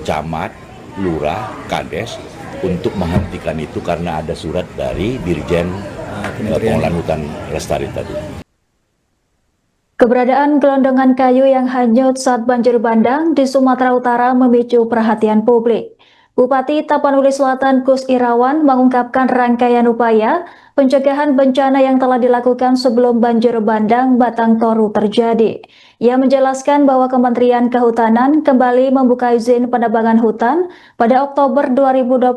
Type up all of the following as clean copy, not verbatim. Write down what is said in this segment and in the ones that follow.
camat, lurah, kades untuk menghentikan itu karena ada surat dari Dirjen Pengelolaan Hutan Lestari tadi. Keberadaan gelondongan kayu yang hanyut saat banjir bandang di Sumatera Utara memicu perhatian publik. Bupati Tapanuli Selatan Gus Irawan mengungkapkan rangkaian upaya pencegahan bencana yang telah dilakukan sebelum banjir bandang Batang Toru terjadi. Ia menjelaskan bahwa Kementerian Kehutanan kembali membuka izin penebangan hutan pada Oktober 2025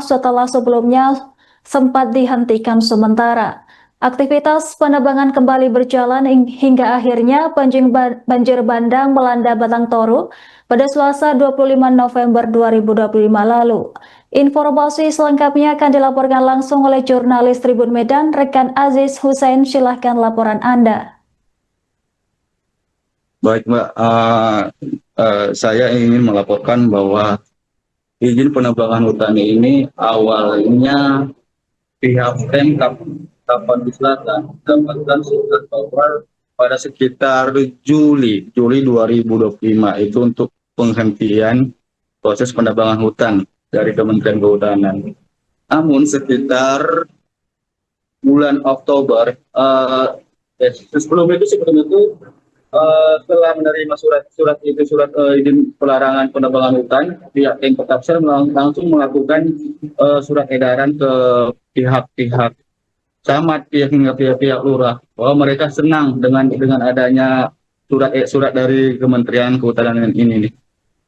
setelah sebelumnya sempat dihentikan sementara. Aktivitas penebangan kembali berjalan hingga akhirnya banjir bandang melanda Batang Toru pada Selasa 25 November 2025 lalu. Informasi selengkapnya akan dilaporkan langsung oleh jurnalis Tribun Medan, rekan Aziz Hussein. Silahkan laporan Anda. Baik Mbak, saya ingin melaporkan bahwa izin penebangan hutan ini awalnya pihak Pemkab Tapanuli Selatan mendapatkan surat bahwa pada sekitar Juli 2025 itu untuk penghentian proses penebangan hutan dari Kementerian Kehutanan. Namun sekitar bulan Oktober, sebelum itu setelah menerima surat izin pelarangan penebangan hutan, pihak Pemkab Tapsel langsung melakukan surat edaran ke pihak-pihak camat, hingga pihak lurah bahwa mereka senang dengan adanya surat dari Kementerian Kehutanan ini.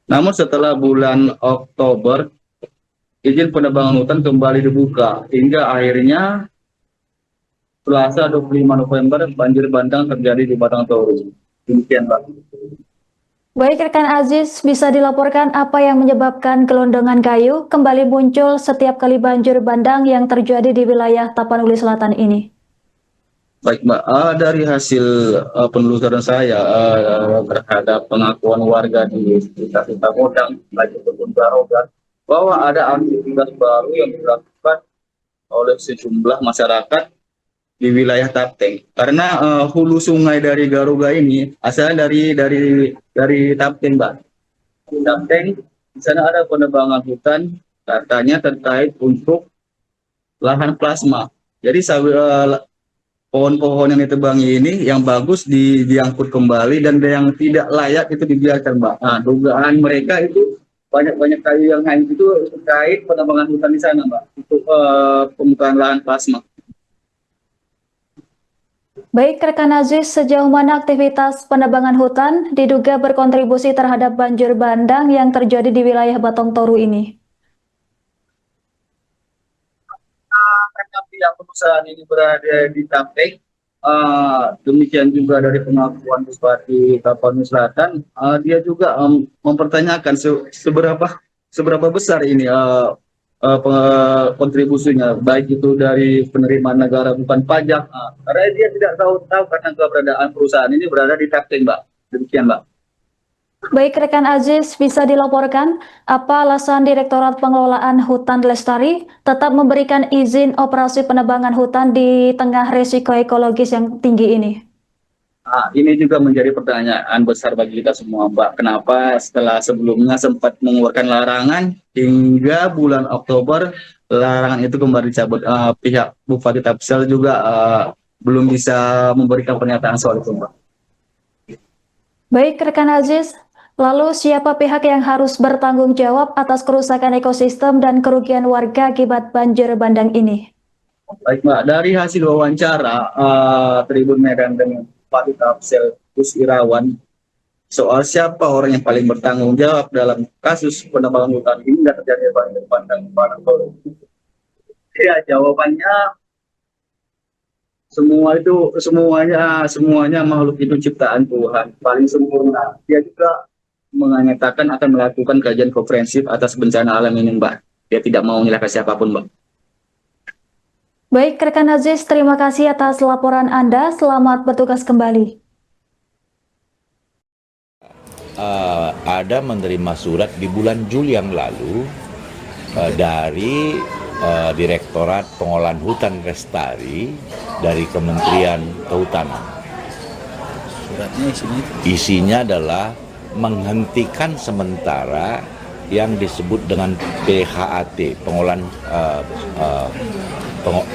Namun setelah bulan Oktober, izin penebangan hutan kembali dibuka hingga akhirnya Selasa 25 November banjir bandang terjadi di Batang Toru. Demikian, Pak. Baik rekan Aziz, bisa dilaporkan apa yang menyebabkan gelondongan kayu kembali muncul setiap kali banjir bandang yang terjadi di wilayah Tapanuli Selatan ini? Baik Mbak, dari hasil penelusuran saya terhadap pengakuan warga di sekitar Tapanuli, baik itu pun Garogan, bahwa ada aktivitas baru yang dilakukan oleh sejumlah masyarakat di wilayah Tapteng, karena hulu sungai dari Garuga ini asalnya dari Tapteng, Mbak. Di Tapteng di sana ada penebangan hutan, katanya terkait untuk lahan plasma. Jadi pohon-pohon yang ditebangi ini yang bagus diangkut kembali dan yang tidak layak itu dibiarkan, Mbak. Nah, dugaan mereka itu banyak kayu yang hanyut itu terkait penebangan hutan di sana, Mbak, untuk pembukaan lahan plasma. Baik rekan Aziz, sejauh mana aktivitas penebangan hutan diduga berkontribusi terhadap banjir bandang yang terjadi di wilayah Batang Toru ini? Karena pihak perusahaan ini berada di Tapteng, demikian juga dari pengakuan Bupati Tapanuli Selatan, dia juga mempertanyakan seberapa besar ini kontribusinya, baik itu dari penerimaan negara bukan pajak, karena dia tidak tahu karena keberadaan perusahaan ini berada di Tapteng, Mbak. Demikian, Mbak. Baik rekan Aziz, bisa dilaporkan apa alasan Direktorat Pengelolaan Hutan Lestari tetap memberikan izin operasi penebangan hutan di tengah risiko ekologis yang tinggi ini? Ini juga menjadi pertanyaan besar bagi kita semua, Mbak. Kenapa setelah sebelumnya sempat mengeluarkan larangan hingga bulan Oktober, larangan itu kembali dicabut. Pihak Bupati Tapsel juga belum bisa memberikan pernyataan soal itu, Mbak. Baik rekan Aziz, lalu siapa pihak yang harus bertanggung jawab atas kerusakan ekosistem dan kerugian warga akibat banjir bandang ini? Baik Mbak, dari hasil wawancara Tribun Medan dengan Bupati Tapsel Gus Irawan soal siapa orang yang paling bertanggung jawab dalam kasus penebangan hutan ini dan terjadi banjir bandang Batang Toru. Ya, jawabannya semuanya makhluk itu ciptaan Tuhan, paling sempurna. Dia juga mengatakan akan melakukan kajian komprehensif atas bencana alam ini, Mbak. Dia tidak mau menyalahkan siapapun, Mbak. Baik rekan Aziz, terima kasih atas laporan Anda. Selamat bertugas kembali. Ada menerima surat di bulan Juli yang lalu dari Direktorat Pengolahan Hutan Lestari dari Kementerian Kehutanan. Suratnya isinya adalah menghentikan sementara yang disebut dengan PHAT,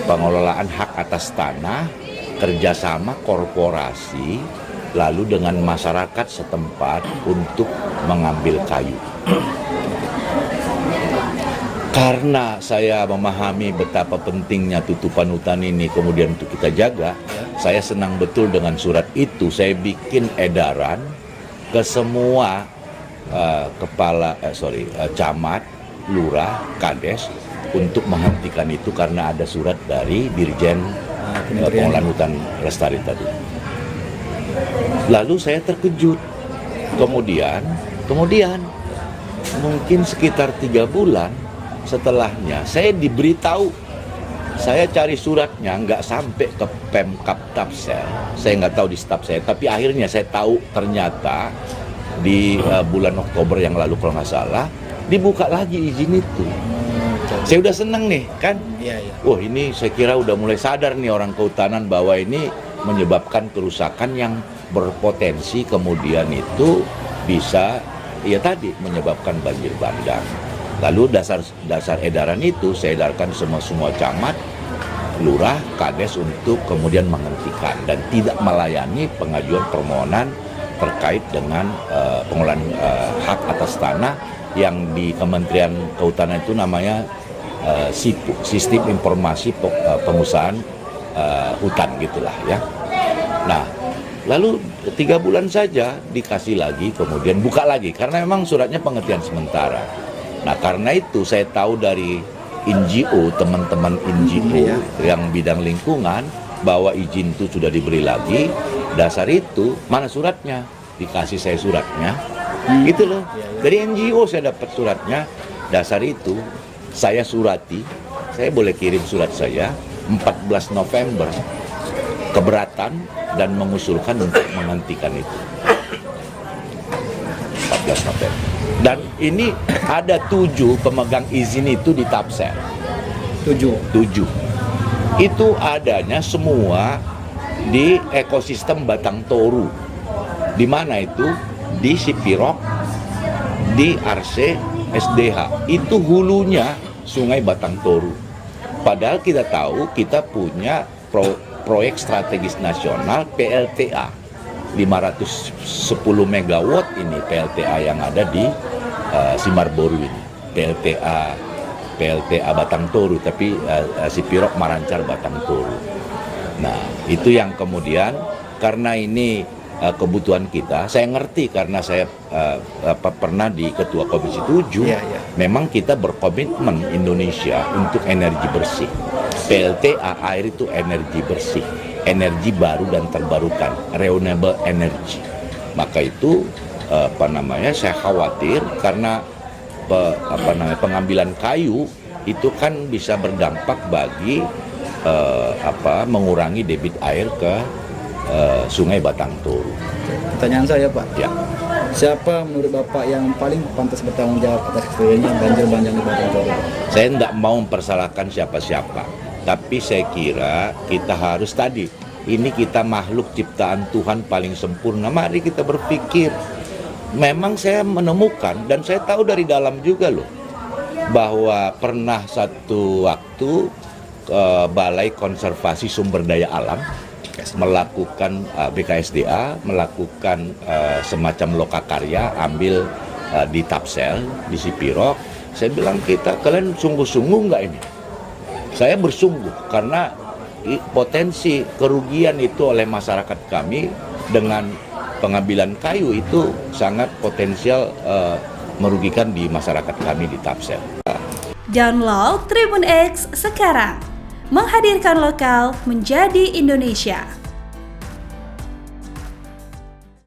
pengelolaan hak atas tanah, kerjasama korporasi, lalu dengan masyarakat setempat untuk mengambil kayu. Karena saya memahami betapa pentingnya tutupan hutan ini kemudian untuk kita jaga, saya senang betul dengan surat itu. Saya bikin edaran ke semua camat, lurah, kades untuk menghentikan itu karena ada surat dari Dirjen Pengelolaan Hutan Lestari tadi. Lalu saya terkejut. Kemudian mungkin sekitar 3 bulan setelahnya saya diberitahu, saya cari suratnya nggak sampai ke Pemkab Tapsel, saya nggak tahu di staf saya, tapi akhirnya saya tahu ternyata di bulan Oktober yang lalu kalau nggak salah dibuka lagi izin itu. Saya udah seneng nih kan, wah ini saya kira udah mulai sadar nih orang kehutanan bahwa ini menyebabkan kerusakan yang berpotensi kemudian itu bisa tadi menyebabkan banjir bandang. Lalu dasar edaran itu saya edarkan semua camat, lurah, kades untuk kemudian menghentikan dan tidak melayani pengajuan permohonan terkait dengan pengelolaan hak atas tanah yang di Kementerian Kehutanan itu namanya SIPU, Sistem Informasi Pengusahaan Hutan gitulah ya. Nah, lalu 3 bulan saja dikasih lagi, kemudian buka lagi karena memang suratnya penghentian sementara. Nah, karena itu saya tahu dari NGO, teman-teman NGO yang bidang lingkungan bahwa izin itu sudah diberi lagi. Dasar itu mana suratnya? Dikasih saya suratnya. Gitu loh. Dari NGO saya dapat suratnya. Dasar itu saya surati. Saya boleh kirim surat saya 14 November keberatan dan mengusulkan untuk menghentikan itu. 14 November. Dan ini ada 7 pemegang izin itu di Tapsel. 7. Itu adanya semua di ekosistem Batang Toru. Di mana itu? Di Sipirok, di RC, SDH. Itu hulunya Sungai Batang Toru. Padahal kita tahu kita punya proyek strategis nasional PLTA. 510 megawatt ini PLTA yang ada di Simarboru ini. PLTA Batang Toru, tapi Sipirok Marancar Batang Toru. Nah, itu yang kemudian karena ini kebutuhan kita, saya ngerti karena saya pernah di Ketua Komisi 7, memang kita berkomitmen Indonesia untuk energi bersih. PLTA air itu energi bersih, energi baru dan terbarukan, renewable energy. Maka itu saya khawatir karena pengambilan kayu itu kan bisa berdampak bagi mengurangi debit air ke Sungai Batang Toru. Pertanyaan saya, Pak. Ya. Siapa menurut Bapak yang paling pantas bertanggung jawab atas kejadian banjir bandang di Batang Toru? Saya tidak mau mempersalahkan siapa-siapa, tapi saya kira kita harus tadi, ini kita makhluk ciptaan Tuhan paling sempurna. Mari kita berpikir. Memang saya menemukan dan saya tahu dari dalam juga loh, bahwa pernah satu waktu Balai Konservasi Sumber Daya Alam melakukan BKSDA melakukan semacam lokakarya ambil di Tapsel, di Sipirok. Saya bilang kalian sungguh-sungguh nggak ini? Saya bersungguh karena potensi kerugian itu oleh masyarakat kami dengan pengambilan kayu itu sangat potensial merugikan di masyarakat kami di Tapsel. Download Tribun X sekarang, menghadirkan lokal menjadi Indonesia.